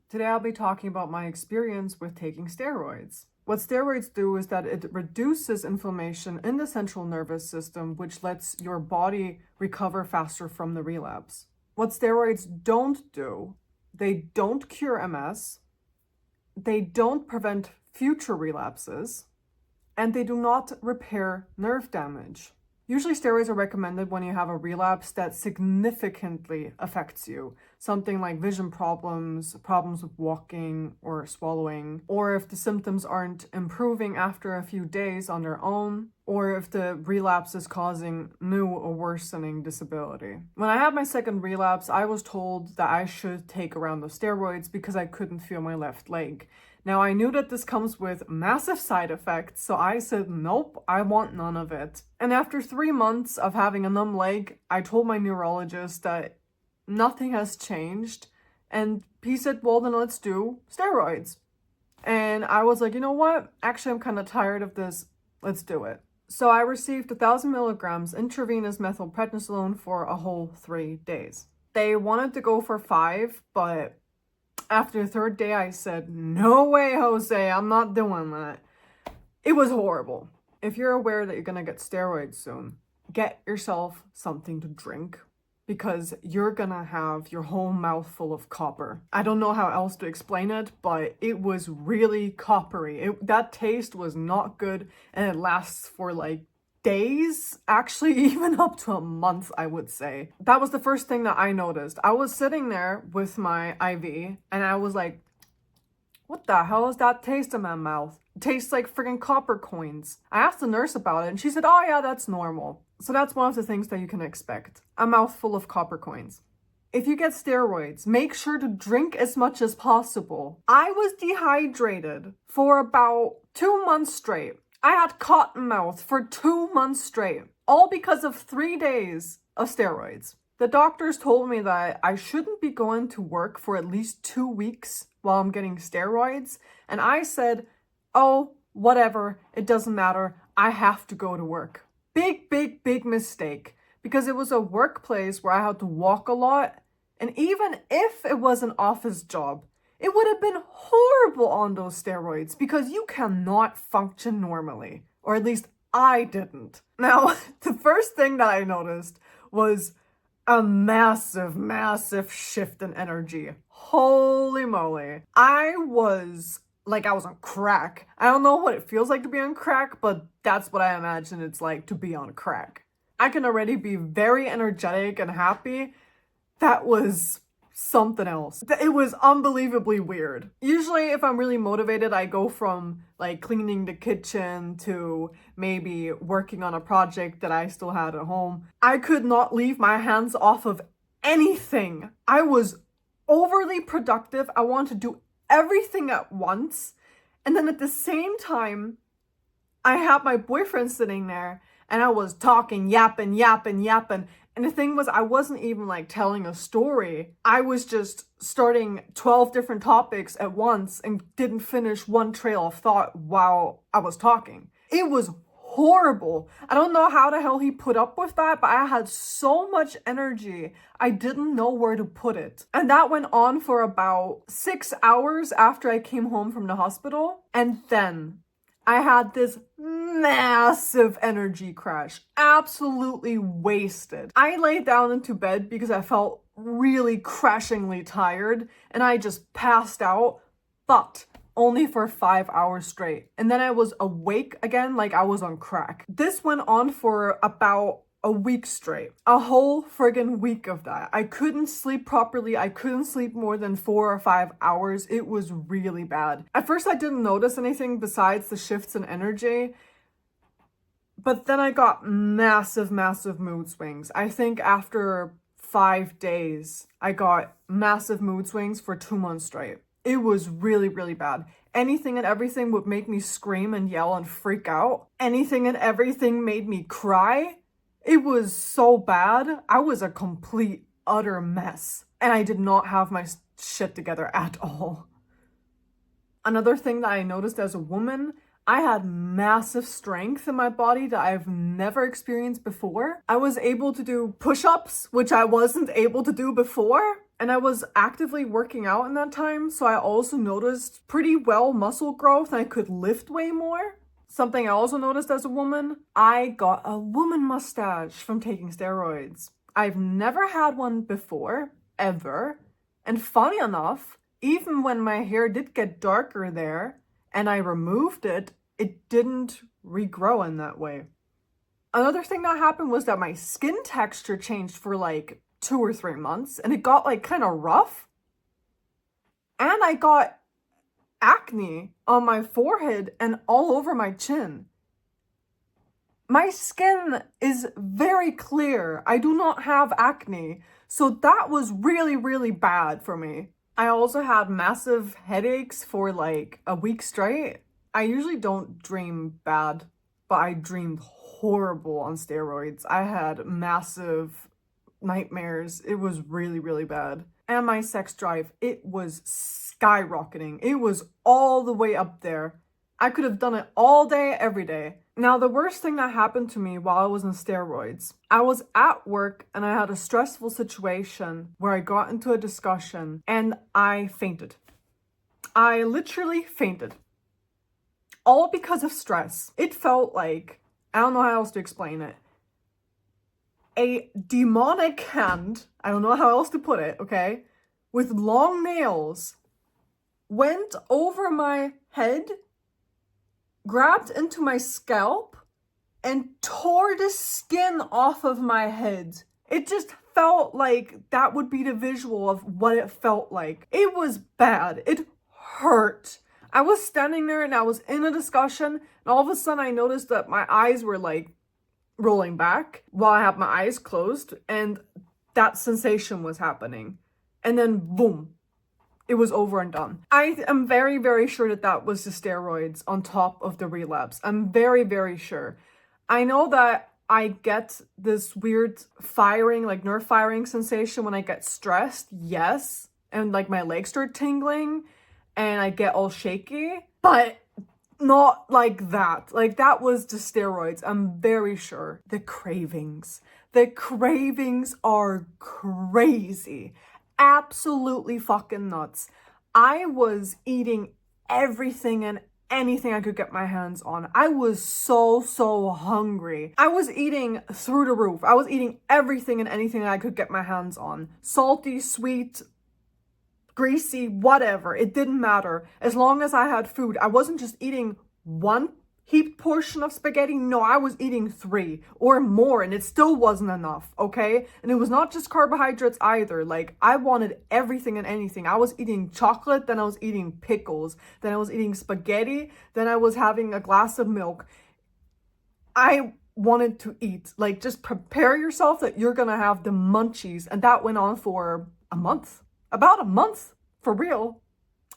Today I'll be talking about my experience with taking steroids. What steroids do is that it reduces inflammation in the central nervous system, which lets your body recover faster from the relapse. What steroids don't do, they don't cure MS, they don't prevent future relapses, and they do not repair nerve damage. Usually steroids are recommended when you have a relapse that significantly affects you. Something like vision problems, problems with walking or swallowing, or if the symptoms aren't improving after a few days on their own, or if the relapse is causing new or worsening disability. When I had my second relapse, I was told that I should take a round of steroids because I couldn't feel my left leg. Now, I knew that this comes with massive side effects, so I said, nope, I want none of it. And after 3 months of having a numb leg, I told my neurologist that nothing has changed. And he said, well, then let's do steroids. And I was like, you know what? Actually, I'm kind of tired of this. Let's do it. So I received 1,000 milligrams intravenous methylprednisolone for a whole 3 days. They wanted to go for 5, but after the 3rd day, I said, no way, Jose, I'm not doing that. It was horrible. If you're aware that you're going to get steroids soon, get yourself something to drink because you're going to have your whole mouth full of copper. I don't know how else to explain it, but it was really coppery. That taste was not good, and it lasts for like days, actually even up to a month, I would say. That was the first thing that I noticed. I was sitting there with my IV and I was like, what the hell is that taste in my mouth? It tastes like friggin' copper coins. I asked the nurse about it and she said, oh yeah, that's normal. So that's one of the things that you can expect. A mouthful of copper coins. If you get steroids, make sure to drink as much as possible. I was dehydrated for about 2 months straight. I had cotton mouth for 2 months straight, all because of 3 days of steroids. The doctors told me that I shouldn't be going to work for at least 2 weeks while I'm getting steroids. And I said, oh, whatever, it doesn't matter. I have to go to work. Big mistake, because it was a workplace where I had to walk a lot. And even if it was an office job, it would have been horrible on those steroids because you cannot function normally, or at least I didn't. Now, the first thing that I noticed was a massive shift in energy. Holy moly. I was on crack. I don't know what it feels like to be on crack, but that's what I imagine it's like to be on crack. I can already be very energetic and happy. That was something else. It was unbelievably weird. Usually if I'm really motivated, I go from like cleaning the kitchen to maybe working on a project that I still had at home. I could not leave my hands off of anything. I was overly productive. I wanted to do everything at once. And then at the same time, I had my boyfriend sitting there and I was talking, yapping. And the thing was, I wasn't even like telling a story. I was just starting 12 different topics at once and didn't finish one trail of thought while I was talking. It was horrible. I don't know how the hell he put up with that, but I had so much energy, I didn't know where to put it. And that went on for about 6 hours after I came home from the hospital. And then I had this massive energy crash, absolutely wasted. I laid down into bed because I felt really crashingly tired and I just passed out, but only for 5 hours straight. And then I was awake again like I was on crack. This went on for about a week straight. A whole friggin' week of that. I couldn't sleep properly. I couldn't sleep more than 4 or 5 hours. It was really bad. At first I didn't notice anything besides the shifts in energy, but then I got massive mood swings. I think after 5 days, I got massive mood swings for 2 months straight. It was really bad. Anything and everything would make me scream and yell and freak out. Anything and everything made me cry. It was so bad. I was a complete, utter mess. And I did not have my shit together at all. Another thing that I noticed as a woman, I had massive strength in my body that I've never experienced before. I was able to do push-ups, which I wasn't able to do before. And I was actively working out in that time, so I also noticed pretty well muscle growth and I could lift way more. Something I also noticed as a woman, I got a woman mustache from taking steroids. I've never had one before, ever. And funny enough, even when my hair did get darker there and I removed it, it didn't regrow in that way. Another thing that happened was that my skin texture changed for like 2 or 3 months and it got like kind of rough. And I got acne on my forehead and all over my chin. My skin is very clear. I do not have acne. So that was really, really bad for me. I also had massive headaches for like a week straight. I usually don't dream bad, but I dreamed horrible on steroids. I had massive nightmares. It was really, really bad. And my sex drive, it was skyrocketing. It was all the way up there. I could have done it all day, every day. Now, the worst thing that happened to me while I was on steroids, I was at work and I had a stressful situation where I got into a discussion and I fainted. I literally fainted. All because of stress. It felt like, I don't know how else to explain it, a demonic hand, I don't know how else to put it, okay, with long nails, went over my head, grabbed into my scalp, and tore the skin off of my head. It just felt like that would be the visual of what it felt like. It was bad. It hurt. I was standing there and I was in a discussion, and all of a sudden I noticed that my eyes were like rolling back while I had my eyes closed, and that sensation was happening. And then boom, it was over and done. I am very, very sure that that was the steroids on top of the relapse. I'm very, very sure. I know that I get this weird firing, like nerve firing sensation when I get stressed, yes. And like my legs start tingling and I get all shaky, but not like that. Like that was the steroids, I'm very sure. The cravings. The cravings are crazy. Absolutely fucking nuts. I was eating everything and anything I could get my hands on. I was so hungry. I was eating through the roof. I was eating everything and anything I could get my hands on. Salty, sweet, greasy, whatever. It didn't matter. As long as I had food. I wasn't just eating one heaped portion of spaghetti. No, I was eating 3 or more and it still wasn't enough, okay? And it was not just carbohydrates either. Like, I wanted everything and anything. I was eating chocolate, then I was eating pickles, then I was eating spaghetti, then I was having a glass of milk. I wanted to eat. Like, just prepare yourself that you're gonna have the munchies. And that went on for a month. About a month, for real.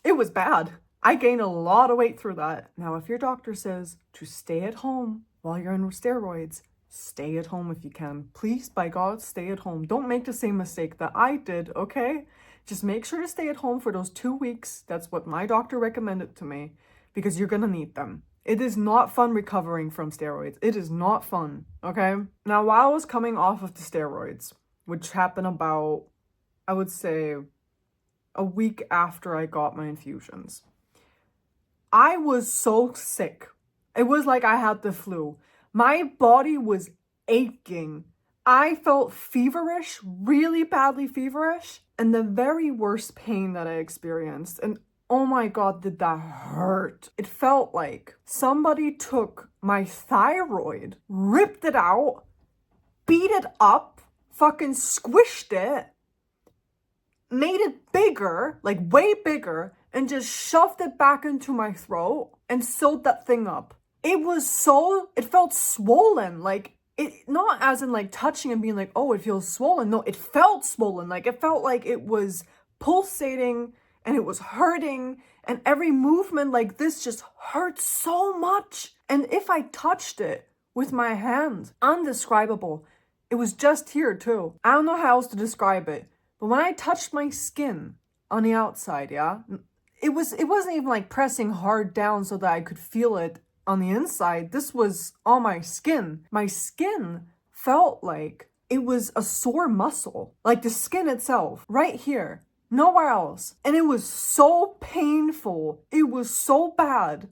It was bad. I gained a lot of weight through that. Now, if your doctor says to stay at home while you're on steroids, stay at home if you can. Please, by God, stay at home. Don't make the same mistake that I did, okay? Just make sure to stay at home for those 2 weeks. That's what my doctor recommended to me, because you're gonna need them. It is not fun recovering from steroids. It is not fun, okay? Now, while I was coming off of the steroids, which happened about, I would say, a week after I got my infusions, I was so sick. It was like I had the flu. My body was aching. I felt feverish, really badly feverish, and the very worst pain that I experienced. And oh my God, did that hurt. It felt like somebody took my thyroid, ripped it out, beat it up, fucking squished it, made it bigger, like way bigger, and just shoved it back into my throat and sewed that thing up. It felt swollen, like, it, not as in like touching and being like, oh, it feels swollen. No, it felt swollen. Like, it felt like it was pulsating and it was hurting, and every movement like this just hurt so much. And if I touched it with my hand, undescribable. It was just here too. I don't know how else to describe it, but when I touched my skin on the outside, yeah, it wasn't even like pressing hard down so that I could feel it on the inside. This was on my skin. My skin felt like it was a sore muscle, like the skin itself, right here. Nowhere else. And it was so painful. It was so bad.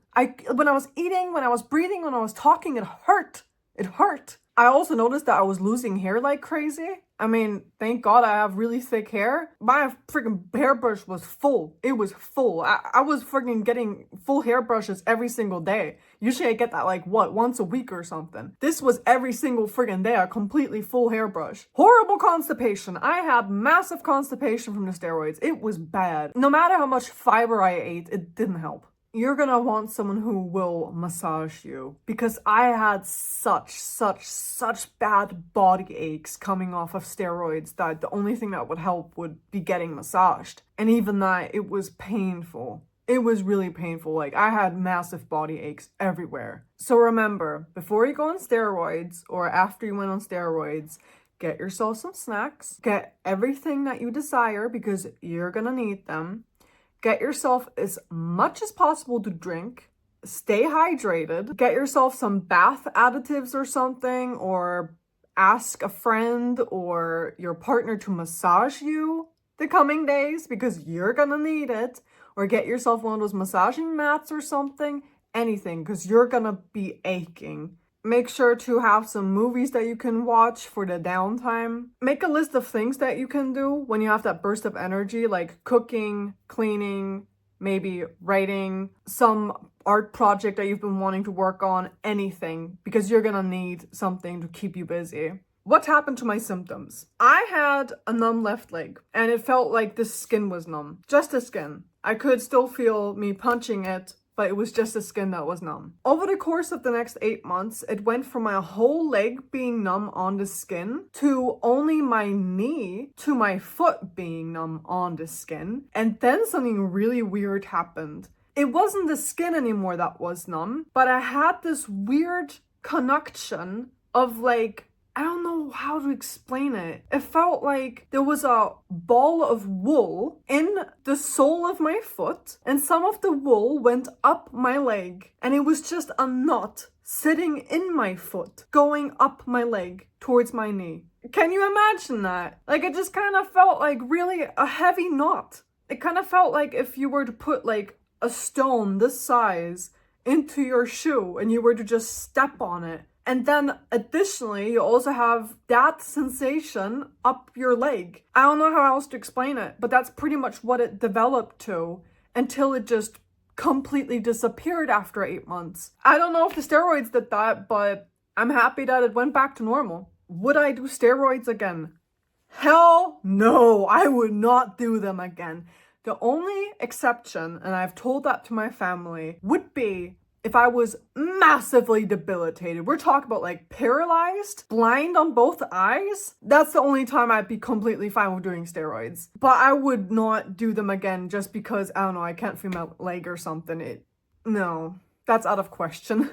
When I was eating, when I was breathing, when I was talking, it hurt. It hurt. I also noticed that I was losing hair like crazy. I mean, thank God I have really thick hair. My freaking hairbrush was full. It was full. I was freaking getting full hairbrushes every single day. Usually I get that like, once a week or something. This was every single freaking day, a completely full hairbrush. Horrible constipation. I had massive constipation from the steroids. It was bad. No matter how much fiber I ate, it didn't help. You're gonna want someone who will massage you, because I had such bad body aches coming off of steroids that the only thing that would help would be getting massaged. And even that, it was painful. It was really painful. Like, I had massive body aches everywhere. So remember, before you go on steroids or after you went on steroids, get yourself some snacks, get everything that you desire because you're gonna need them. Get yourself as much as possible to drink. Stay hydrated. Get yourself some bath additives or something, or ask a friend or your partner to massage you the coming days because you're gonna need it. Or get yourself one of those massaging mats or something. Anything, because you're gonna be aching. Make sure to have some movies that you can watch for the downtime. Make a list of things that you can do when you have that burst of energy, like cooking, cleaning, maybe writing, some art project that you've been wanting to work on, anything, because you're gonna need something to keep you busy. What happened to my symptoms? I had a numb left leg, and it felt like the skin was numb. Just the skin. I could still feel me punching it, but it was just the skin that was numb. Over the course of the next 8 months, it went from my whole leg being numb on the skin to only my knee to my foot being numb on the skin. And then something really weird happened. It wasn't the skin anymore that was numb, but I had this weird connection of like, I don't know how to explain it. It felt like there was a ball of wool in the sole of my foot, and some of the wool went up my leg, and it was just a knot sitting in my foot, going up my leg towards my knee. Can you imagine that? Like, it just kind of felt like really a heavy knot. It kind of felt like if you were to put like a stone this size into your shoe and you were to just step on it. And then additionally, you also have that sensation up your leg. I don't know how else to explain it, but that's pretty much what it developed to until it just completely disappeared after 8 months. I don't know if the steroids did that, but I'm happy that it went back to normal. Would I do steroids again? Hell no, I would not do them again. The only exception, and I've told that to my family, would be if I was massively debilitated. We're talking about like paralyzed, blind on both eyes. That's the only time I'd be completely fine with doing steroids. But I would not do them again just because, I don't know, I can't feel my leg or something. No, that's out of question.